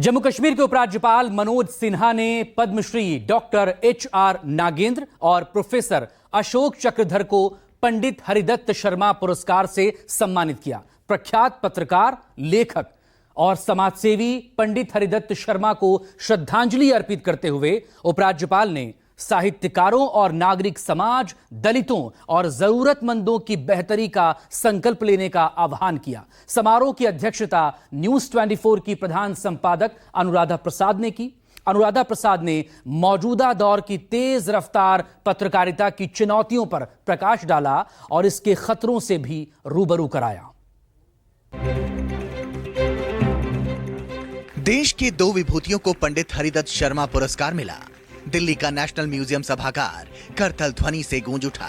जम्मू कश्मीर के उपराज्यपाल मनोज सिन्हा ने पद्मश्री डॉक्टर HR नागेंद्र और प्रोफेसर अशोक चक्रधर को पंडित हरिदत्त शर्मा पुरस्कार से सम्मानित किया। प्रख्यात पत्रकार, लेखक और समाजसेवी पंडित हरिदत्त शर्मा को श्रद्धांजलि अर्पित करते हुए उपराज्यपाल ने साहित्यकारों और नागरिक समाज, दलितों और जरूरतमंदों की बेहतरी का संकल्प लेने का आह्वान किया। समारोह की अध्यक्षता न्यूज 24 की प्रधान संपादक अनुराधा प्रसाद ने की। अनुराधा प्रसाद ने मौजूदा दौर की तेज रफ्तार पत्रकारिता की चुनौतियों पर प्रकाश डाला और इसके खतरों से भी रूबरू कराया। देश की दो विभूतियों को पंडित हरिदत्त शर्मा पुरस्कार मिला। दिल्ली का नेशनल म्यूजियम सभागार करतल ध्वनि से गूंज उठा।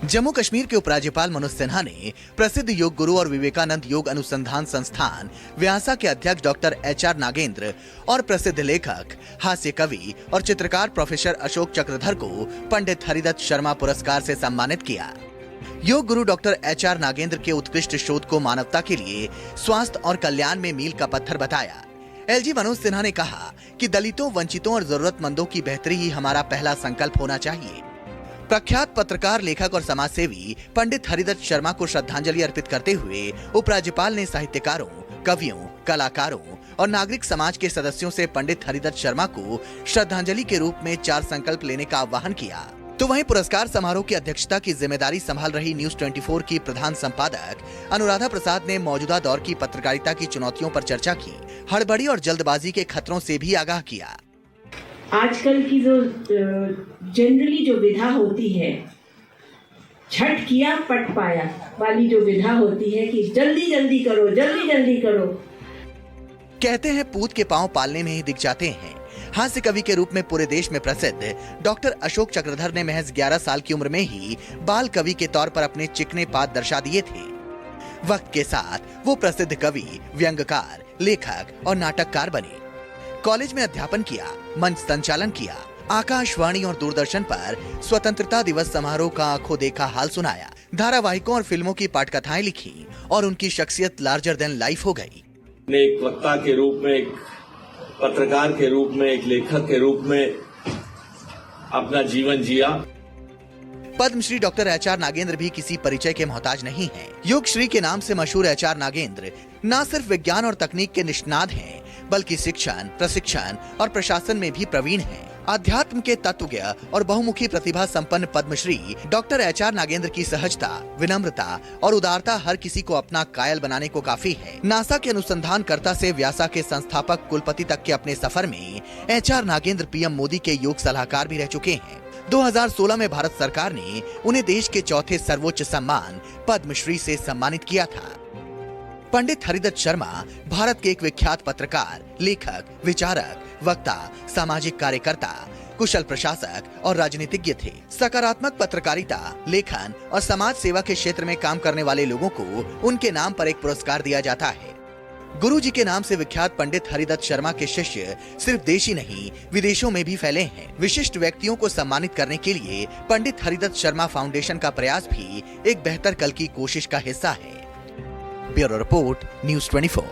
जम्मू कश्मीर के उपराज्यपाल मनोज सिन्हा ने प्रसिद्ध योग गुरु और विवेकानंद योग अनुसंधान संस्थान व्यासा के अध्यक्ष डॉक्टर HR नागेंद्र और प्रसिद्ध लेखक, हास्य कवि और चित्रकार प्रोफेसर अशोक चक्रधर को पंडित हरिदत्त शर्मा पुरस्कार से सम्मानित किया। योग गुरु डॉक्टर HR नागेंद्र के उत्कृष्ट शोध को मानवता के लिए स्वास्थ्य और कल्याण में मील का पत्थर बताया। LG मनोज सिन्हा ने कहा कि दलितों, वंचितों और जरूरतमंदों की बेहतरी ही हमारा पहला संकल्प होना चाहिए। प्रख्यात पत्रकार, लेखक और समाजसेवी पंडित हरिदत्त शर्मा को श्रद्धांजलि अर्पित करते हुए उपराज्यपाल ने साहित्यकारों, कवियों, कलाकारों और नागरिक समाज के सदस्यों से पंडित हरिदत्त शर्मा को श्रद्धांजलि के रूप में 4 संकल्प लेने का आह्वान किया। तो वहीं पुरस्कार समारोह की अध्यक्षता की जिम्मेदारी संभाल रही न्यूज 24 की प्रधान संपादक अनुराधा प्रसाद ने मौजूदा दौर की पत्रकारिता की चुनौतियों पर चर्चा की, हड़बड़ी और जल्दबाजी के खतरों से भी आगाह किया। आजकल की जो जनरली जो विधा होती है, झट किया पट पाया वाली जो विधा होती है कि जल्दी जल्दी करो, जल्दी जल्दी करो। कहते हैं पूत के पांव पालने में ही दिख जाते हैं। हास्य कवि के रूप में पूरे देश में प्रसिद्ध डॉक्टर अशोक चक्रधर ने महज 11 साल की उम्र में ही बाल कवि के तौर पर अपने चिकने पात दर्शा दिए थे। वक्त के साथ वो प्रसिद्ध कवि, व्यंग्यकार, लेखक और नाटककार बने। कॉलेज में अध्यापन किया, मंच संचालन किया, आकाशवाणी और दूरदर्शन पर स्वतंत्रता दिवस समारोह का आंखों देखा हाल सुनाया, धारावाहिकों और फिल्मों की पटकथाएं लिखी और उनकी शख्सियत लार्जर देन लाइफ हो गई। एक वक्ता के रूप में, एक पत्रकार के रूप में, एक लेखक के रूप में अपना जीवन जिया। पद्मश्री डॉक्टर HR नागेंद्र भी किसी परिचय के मोहताज नहीं हैं। योग श्री के नाम से मशहूर HR नागेंद्र न सिर्फ विज्ञान और तकनीक के निष्णात हैं, बल्कि शिक्षण, प्रशिक्षण और प्रशासन में भी प्रवीण हैं। अध्यात्म के तत्वज्ञ और बहुमुखी प्रतिभा संपन्न पद्मश्री डॉक्टर HR नागेंद्र की सहजता, विनम्रता और उदारता हर किसी को अपना कायल बनाने को काफी है। नासा के अनुसंधानकर्ता से व्यासा के संस्थापक, कुलपति तक के अपने सफर में HR नागेंद्र PM मोदी के योग सलाहकार भी रह चुके हैं। 2016 में भारत सरकार ने उन्हें देश के चौथे सर्वोच्च सम्मान पद्मश्री से सम्मानित किया था। पंडित हरिदत्त शर्मा भारत के एक विख्यात पत्रकार, लेखक, विचारक, वक्ता, सामाजिक कार्यकर्ता, कुशल प्रशासक और राजनीतिज्ञ थे। सकारात्मक पत्रकारिता, लेखन और समाज सेवा के क्षेत्र में काम करने वाले लोगों को उनके नाम पर एक पुरस्कार दिया जाता है। गुरु जी के नाम से विख्यात पंडित हरिदत्त शर्मा के शिष्य सिर्फ देश ही नहीं, विदेशों में भी फैले हैं। विशिष्ट व्यक्तियों को सम्मानित करने के लिए पंडित हरिदत्त शर्मा फाउंडेशन का प्रयास भी एक बेहतर कल की कोशिश का हिस्सा है। Bureau report, news 24।